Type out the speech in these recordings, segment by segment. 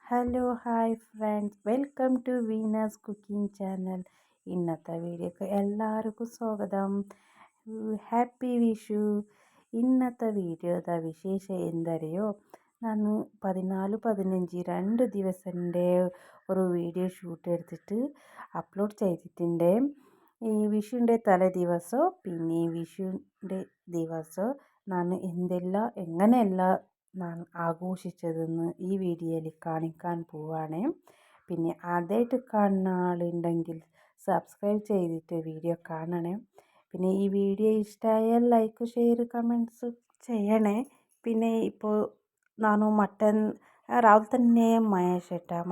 Hello hi friends, welcome to Veena's cooking channel. ഇന്നത്തെ വീഡിയോക്ക് എല്ലാവർക്കും സ്വാഗതം. ഹാപ്പി വിഷു. ഇന്നത്തെ വീഡിയോയുടെ വിശേഷം എന്തറിയോ, ഞാൻ 14-15 ദിവസത്തിൻ്റെ ഒരു വീഡിയോ ഷൂട്ട് എടുത്തിട്ട് അപ്ലോഡ് ചെയ്തിട്ടുണ്ട്. ഈ വിഷുവിൻ്റെ തലേ ദിവസമോ പിന്നെ വിഷുവിൻ്റെ ദിവസമോ ഞാൻ എങ്ങനെയെല്ലാം ഞാൻ ആഘോഷിച്ചതെന്ന് ഈ വീഡിയോയിൽ കാണിക്കാൻ പോവാണ്. പിന്നെ ആദ്യമായിട്ട് കാണുന്ന ആളുണ്ടെങ്കിൽ സബ്സ്ക്രൈബ് ചെയ്തിട്ട് വീഡിയോ കാണണേ. പിന്നെ ഈ വീഡിയോ ഇഷ്ടമായാൽ ലൈക്ക് ഷെയർ കമൻറ്റ്സ് ചെയ്യണേ. പിന്നെ ഇപ്പോൾ മട്ടൻ രാവിലെ തന്നെ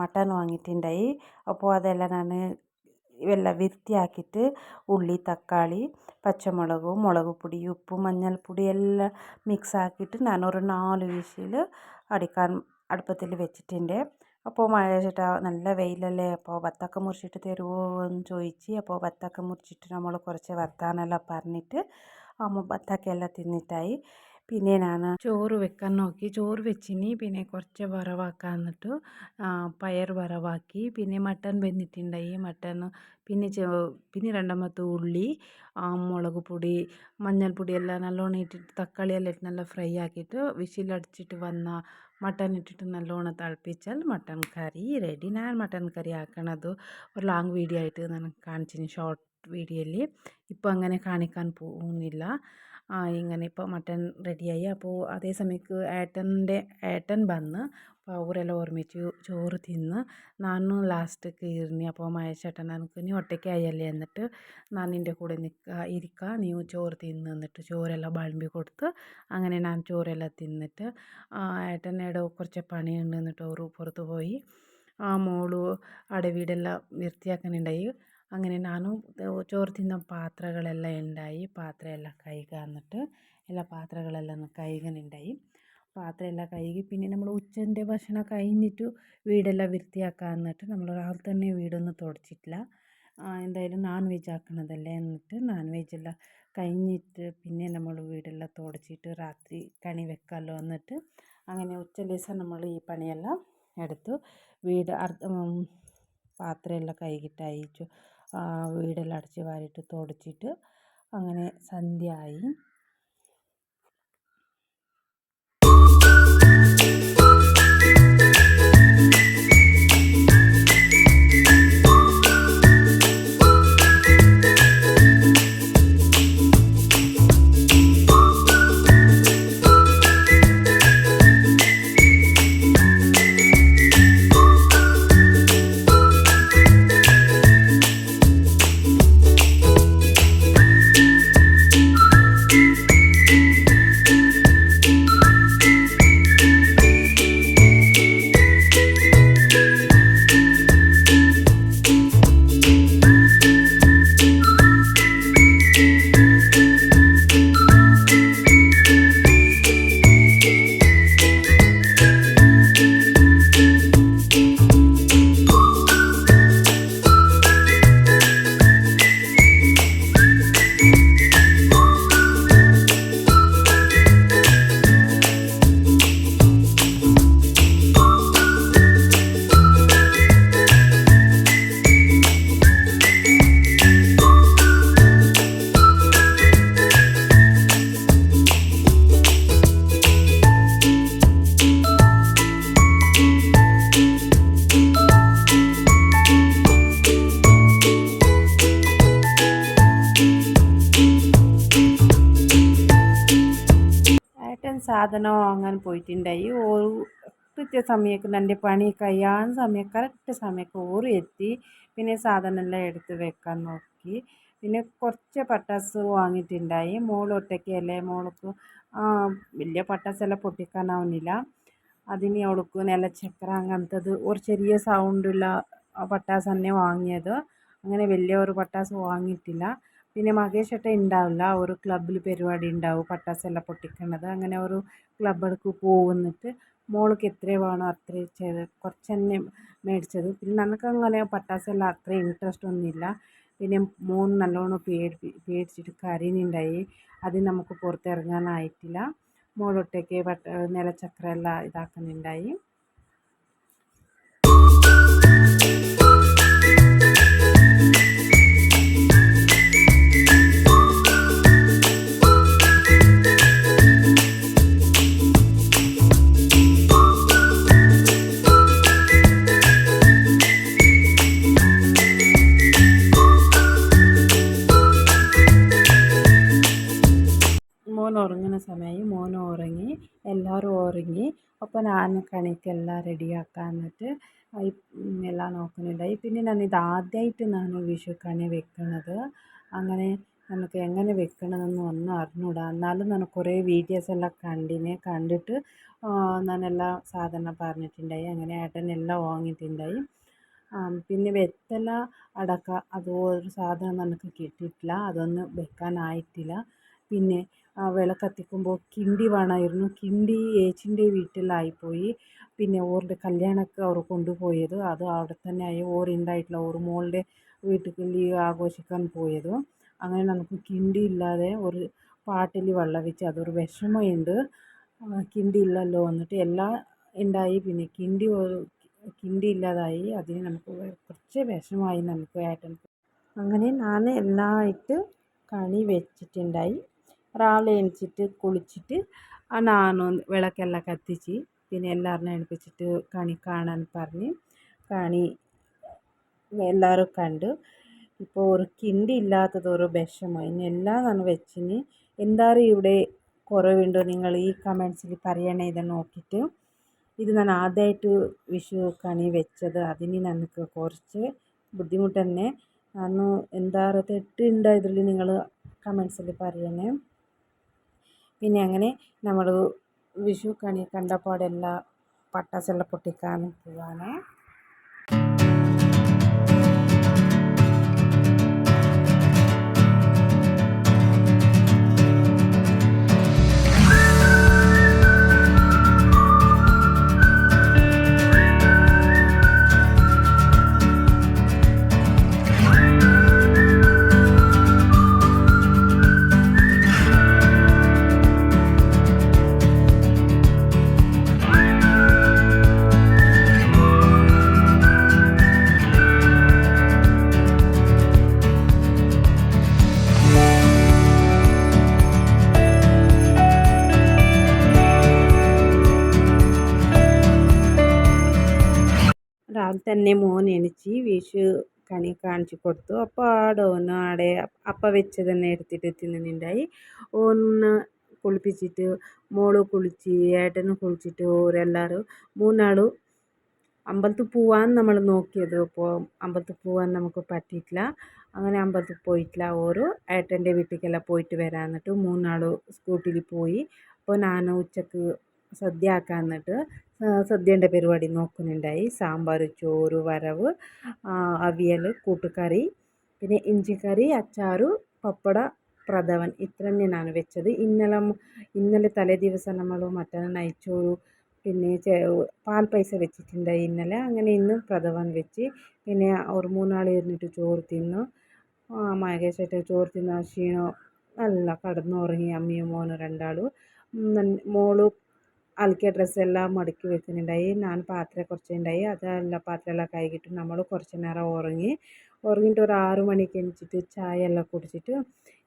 മട്ടൻ വാങ്ങിയിട്ടുണ്ടായി. അപ്പോൾ അതെല്ലാം ഞാൻ എല്ലാം വൃത്തിയാക്കിയിട്ട് ഉള്ളി, തക്കാളി, പച്ചമുളകും, മുളക് പൊടി, ഉപ്പും, മഞ്ഞൾപ്പൊടി എല്ലാം മിക്സ് ആക്കിയിട്ട് ഞാനൊരു 4 വിസിൽ അടുപ്പത്തിൽ വെച്ചിട്ടുണ്ട്. അപ്പോൾ ചേട്ടാ നല്ല വെയിലല്ലേ, അപ്പോൾ വത്തക്ക മുറിച്ചിട്ട് തരുമോ എന്ന് ചോദിച്ച്. അപ്പോൾ വത്തക്ക മുറിച്ചിട്ട് നമ്മൾ കുറച്ച് വർത്താനെല്ലാം പറഞ്ഞിട്ട് വത്തക്കയെല്ലാം തിന്നിട്ടായി. പിന്നെ ഞാൻ ചോറ് വെക്കാൻ നോക്കി. ചോറ് വെച്ചിനി. പിന്നെ കുറച്ച് വറവാക്കാൻ എന്നിട്ട് പയർ വറവാക്കി. പിന്നെ മട്ടൻ വെന്തിട്ടുണ്ടായി. മട്ടൻ പിന്നെ രണ്ടാമത്തെ ഉള്ളി, മുളക് പൊടി, മഞ്ഞൾപ്പൊടി എല്ലാം നല്ലോണം ഇട്ടിട്ട് തക്കാളിയെല്ലാം ഇട്ട് നല്ല ഫ്രൈ ആക്കിയിട്ട് വിസിലടിച്ചിട്ട് വന്ന മട്ടൻ ഇട്ടിട്ട് നല്ലോണം തിളപ്പിച്ചാൽ മട്ടൻ കറി റെഡി. ഞാൻ മട്ടൻ കറി ആക്കണത് ഒരു ലോങ് വീഡിയോ ആയിട്ട് ഞാൻ കാണിച്ചിന്, ഷോർട്ട് വീഡിയോയിൽ. ഇപ്പോൾ അങ്ങനെ കാണിക്കാൻ പോകുന്നില്ല. ഇങ്ങനെ ഇപ്പോൾ മട്ടൻ റെഡിയായി. അപ്പോൾ അതേ സമയത്ത് ഏട്ടൻ വന്ന് അപ്പോൾ അവരെല്ലാം ഓർമ്മിച്ച് ചോറ് തിന്ന്. നാനും ലാസ്റ്റ് കയറി. അപ്പോൾ ചേട്ടൻ എനിക്ക് നീ ഒറ്റയ്ക്കായല്ലേ, എന്നിട്ട് ഞാൻ നിൻ്റെ കൂടെ ഇരിക്കുക, നീ ചോറ് തിന്ന് എന്നിട്ട് ചോറെല്ലാം വിളമ്പി കൊടുത്ത്. അങ്ങനെ ഞാൻ ചോറെല്ലാം തിന്നിട്ട് ഏട്ടനോട് കുറച്ച് പണിയുണ്ട് എന്നിട്ട് അവർ പുറത്ത് പോയി. മോള് അവിടെ വീടെല്ലാം വൃത്തിയാക്കാനുണ്ടായി. അങ്ങനെ ഞാനും ചോറ് തിന്ന പാത്രങ്ങളെല്ലാം ഉണ്ടായി. പാത്രമെല്ലാം കഴുകുക എന്നിട്ട് എല്ലാ പാത്രങ്ങളെല്ലാം കഴുകാനുണ്ടായി. പാത്രമെല്ലാം കഴുകി പിന്നെ നമ്മൾ ഉച്ചൻ്റെ ഭക്ഷണം കഴിഞ്ഞിട്ട് വീടെല്ലാം വൃത്തിയാക്കാൻ എന്നിട്ട് നമ്മൾ രാവിലെ തന്നെ വീടൊന്നും തുടച്ചിട്ടില്ല. എന്തായാലും നോൺ വെജ് ആക്കണതല്ലേ, എന്നിട്ട് നോൺ വെജെല്ലാം കഴിഞ്ഞിട്ട് പിന്നെ നമ്മൾ വീടെല്ലാം തുടച്ചിട്ട് രാത്രി കണി വെക്കാമല്ലോ എന്നിട്ട് അങ്ങനെ ഉച്ച ദിവസം നമ്മൾ ഈ പണിയെല്ലാം എടുത്തു. വീട് പാത്രമെല്ലാം കഴുകിയിട്ട് അയച്ചു. വീടെല്ലാം അടച്ച് വാരിയിട്ട് തുടച്ചിട്ട് അങ്ങനെ സന്ധ്യ ആയി. സാധനം വാങ്ങാൻ പോയിട്ടുണ്ടായി. ഒരു കൃത്യസമയത്ത് എൻ്റെ പണി കഴിയാൻ കറക്റ്റ് സമയത്ത് ഓറ് എത്തി. പിന്നെ സാധനമെല്ലാം എടുത്ത് വെക്കാൻ നോക്കി. പിന്നെ കുറച്ച് പട്ടാസ് വാങ്ങിയിട്ടുണ്ടായി. ഒറ്റയ്ക്കല്ലേ, മോൾക്ക് വലിയ പട്ടാസെല്ലാം പൊട്ടിക്കാനാവുന്നില്ല. അതിന് അവൾക്ക് നിലച്ചക്ര അങ്ങനത്തത് ഒരു ചെറിയ സൗണ്ടുള്ള പട്ടാസ് തന്നെ വാങ്ങിയത്. അങ്ങനെ വലിയ ഒരു പട്ടാസ് വാങ്ങിയിട്ടില്ല. പിന്നെ മഹേഷ് ഏട്ടൻ ഉണ്ടാവില്ല, ഒരു ക്ലബ്ബിൽ പരിപാടി ഉണ്ടാവും പട്ടാസെല്ലാം പൊട്ടിക്കുന്നത്. അങ്ങനെ ഒരു ക്ലബ്ബിലേക്ക് പോകുന്നിട്ട് മോൾക്ക് എത്ര വേണോ അത്ര കുറച്ച് തന്നെ മേടിച്ചത്. പിന്നെ നമുക്ക് അങ്ങനെ പട്ടാസെല്ലാം അത്ര ഇൻട്രസ്റ്റ് ഒന്നുമില്ല. പിന്നെ മോൻ നല്ലോണം പേടിച്ചിട്ട് കരയുന്നുണ്ടായി. അത് നമുക്ക് പുറത്തിറങ്ങാനായിട്ടില്ല. മോളൊറ്റയ്ക്ക് നിലച്ചക്ര എല്ലാം ഇതാക്കുന്നുണ്ടായി. ഉറങ്ങുന്ന സമയം മോൻ ഉറങ്ങി, എല്ലാവരും ഉറങ്ങി. അപ്പോൾ ഞാൻ കണിക്കെല്ലാം റെഡിയാക്കാൻ എന്നിട്ട് എല്ലാം നോക്കുന്നുണ്ടായി. പിന്നെ ഇത് ആദ്യമായിട്ട് ഞാൻ വിഷു കണി വെക്കുന്നത്. അങ്ങനെ നമുക്ക് എങ്ങനെ വെക്കണമെന്ന് ഒന്നും അറിഞ്ഞൂടാ. എന്നാലും ഞാൻ കുറേ വീഡിയോസ് എല്ലാം കണ്ടിട്ട് ഞാനെല്ലാം സാധനം പറഞ്ഞിട്ടുണ്ടായി. അങ്ങനെ ഏട്ടനെല്ലാം വാങ്ങിയിട്ടുണ്ടായി. പിന്നെ വെത്തല അടക്ക ഒരു സാധനം നമുക്ക് കിട്ടിയിട്ടില്ല, അതൊന്നും വെക്കാനായിട്ടില്ല. പിന്നെ വിളക്ക് കത്തിക്കുമ്പോൾ കിണ്ടി വേണമായിരുന്നു. കിണ്ടി ഏച്ചിൻ്റെ വീട്ടിലായിപ്പോയി. പിന്നെ ഓരുടെ കല്യാണമൊക്കെ അവർ കൊണ്ടുപോയത് അത് അവിടെ തന്നെ ആയി. ഓറുണ്ടായിട്ടില്ല, ഓർ മോളുടെ വീട്ടിൽ ആഘോഷിക്കാൻ പോയത്. അങ്ങനെ നമുക്ക് കിണ്ടി ഇല്ലാതെ ഒരു പാട്ടിൽ വെള്ളം വെച്ച് അതൊരു വിഷമമുണ്ട്. കിണ്ടി ഇല്ലല്ലോ എന്നിട്ട് എല്ലാം ഉണ്ടായി. പിന്നെ കിണ്ടി ഇല്ലാതായി. അതിന് നമുക്ക് കുറച്ച് വിഷമമായി നമുക്ക് ഏട്ടൻക്ക്. അങ്ങനെ ഞാൻ എല്ലാമായിട്ട് കണി വെച്ചിട്ടുണ്ടായി. രാവിലെ എണിച്ചിട്ട് കുളിച്ചിട്ട് നാനും വിളക്കെല്ലാം കത്തിച്ച് പിന്നെ എല്ലാവരും എണിപ്പിച്ചിട്ട് കണി കാണാൻ പറഞ്ഞ് കണി എല്ലാവരും കണ്ടു. ഇപ്പോൾ ഒരു കിണ്ടി ഇല്ലാത്തത് ഒരു വിഷമം. ഇനി എല്ലാം ഞാൻ വെച്ചിന്. എന്തായാലും ഇവിടെ കുറവുണ്ടോ നിങ്ങൾ ഈ കമൻസിൽ പറയണേ. ഇത് നോക്കിയിട്ട് ഇത് ഞാൻ ആദ്യമായിട്ട് വിഷു കണി വെച്ചത്. അതിന് നമുക്ക് കുറച്ച് ബുദ്ധിമുട്ട് തന്നെ. കാരണം എന്താ തെറ്റുണ്ടോ ഇതിൽ നിങ്ങൾ കമൻസിൽ പറയണേ. പിന്നെ അങ്ങനെ നമ്മൾ വിഷു കണി കണ്ടപാടെല്ലാം പട്ടാസെല്ലാം പൊട്ടിക്കാൻ പോവാണ്. രാവിലെ തന്നെ മോൻ എണിച്ച് വിഷു കണി കാണിച്ചു കൊടുത്തു. അപ്പോൾ ആടെ അപ്പം വെച്ച് തന്നെ എടുത്തിട്ട് തിന്നുന്നുണ്ടായി. ഒന്ന് കുളിപ്പിച്ചിട്ട് മോള് കുളിച്ച് ഏട്ടനും കുളിച്ചിട്ട് ഓരെല്ലാവരും മൂന്നാളും അമ്പലത്തിൽ പോവാൻ നമ്മൾ നോക്കിയത്. അപ്പോൾ അമ്പലത്തിൽ പോകാൻ നമുക്ക് പറ്റിയിട്ടില്ല. അങ്ങനെ അമ്പലത്തിൽ പോയിട്ടില്ല. ഓരോ ഏട്ടൻ്റെ വീട്ടിലേക്കെല്ലാം പോയിട്ട് വരാൻ എന്നിട്ട് മൂന്നാളും സ്കൂട്ടിയിൽ പോയി. അപ്പോൾ ഞാൻ ഉച്ചക്ക് സദ്യ ആക്കാൻ എന്നിട്ട് സദ്യേൻ്റെ പരിപാടി നോക്കുന്നുണ്ടായി. സാമ്പാർ, ചോറ്, വറവ്, അവിയൽ, കൂട്ടുകറി, പിന്നെ ഇഞ്ചിക്കറി, അച്ചാറ്, പപ്പട, പ്രഥമൻ ഇത്ര തന്നെയാണ് വെച്ചത്. ഇന്നലെ തലേ ദിവസം നമ്മൾ മട്ടൻ നെയ്ച്ചോറ് പിന്നെ പാൽപ്പായസം വെച്ചിട്ടുണ്ടായി ഇന്നലെ. അങ്ങനെ ഇന്ന് പ്രഥമൻ വെച്ച് പിന്നെ ഒരു മൂന്നാൾ ഇരുന്നിട്ട് ചോറ് തിന്നു. മഹേഷേട്ട ചോറ് തിന്ന ക്ഷീണം നല്ല കടന്നുറങ്ങി. അമ്മയും മോനും രണ്ടാളും. മോള് അലക്കിയ ഡ്രസ്സെല്ലാം മടക്കി വെക്കുന്നുണ്ടായി. ഞാൻ പാത്രം കുറച്ചുണ്ടായി, അതെല്ലാം പാത്രമെല്ലാം കഴുകിയിട്ട് നമ്മൾ കുറച്ച് നേരം ഉറങ്ങിയിട്ട് ഒരു 6 മണിക്ക് എണിച്ചിട്ട് ചായ എല്ലാം കുടിച്ചിട്ട്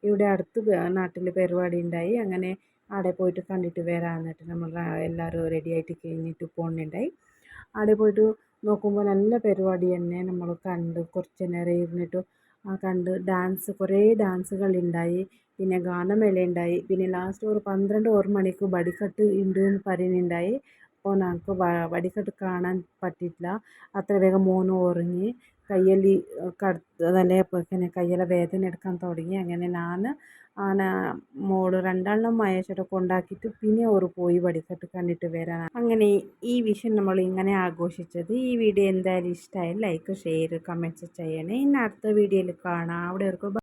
ഇവിടെ അടുത്ത് നാട്ടിൽ പരിപാടി ഉണ്ടായി. അങ്ങനെ അവിടെ പോയിട്ട് കണ്ടിട്ട് വരാൻ എന്നിട്ട് നമ്മൾ എല്ലാവരും റെഡി ആയിട്ട് കഴിഞ്ഞിട്ട് പോകുന്നുണ്ടായി. അവിടെ പോയിട്ട് നോക്കുമ്പോൾ നല്ല പരിപാടി തന്നെ. നമ്മൾ കണ്ട് കുറച്ച് നേരം ഇരുന്നിട്ട് കണ്ട് കുറേ ഡാൻസുകളുണ്ടായി. പിന്നെ ഗാനമേള ഉണ്ടായി. പിന്നെ ലാസ്റ്റ് ഒരു 12 മണിക്ക് വെടിക്കെട്ട് ഉണ്ട് എന്ന് പറയുന്നുണ്ടായി. അപ്പോൾ ഞങ്ങൾക്ക് വെടിക്കെട്ട് കാണാൻ പറ്റിയിട്ടില്ല. അത്ര വേഗം മോനും ഉറങ്ങി. തന്നെ കയ്യെല്ലാം വേദന എടുക്കാൻ തുടങ്ങി. അങ്ങനെ ഞാൻ മോള് രണ്ടാളിനും മഹേഷേട്ട കൊണ്ടാക്കിയിട്ട് പിന്നെ ഓറ് പോയി വെടിക്കെട്ട് കണ്ടിട്ട് വരാൻ. അങ്ങനെ ഈ വിഷു നമ്മൾ ഇങ്ങനെ ആഘോഷിച്ചത്. ഈ വീഡിയോ എന്തായാലും ഇഷ്ടമായി ലൈക്ക്, ഷെയർ, കമൻറ്റ്സ് ചെയ്യണേ. ഇനി അടുത്ത വീഡിയോയിൽ കാണാം. അവിടെ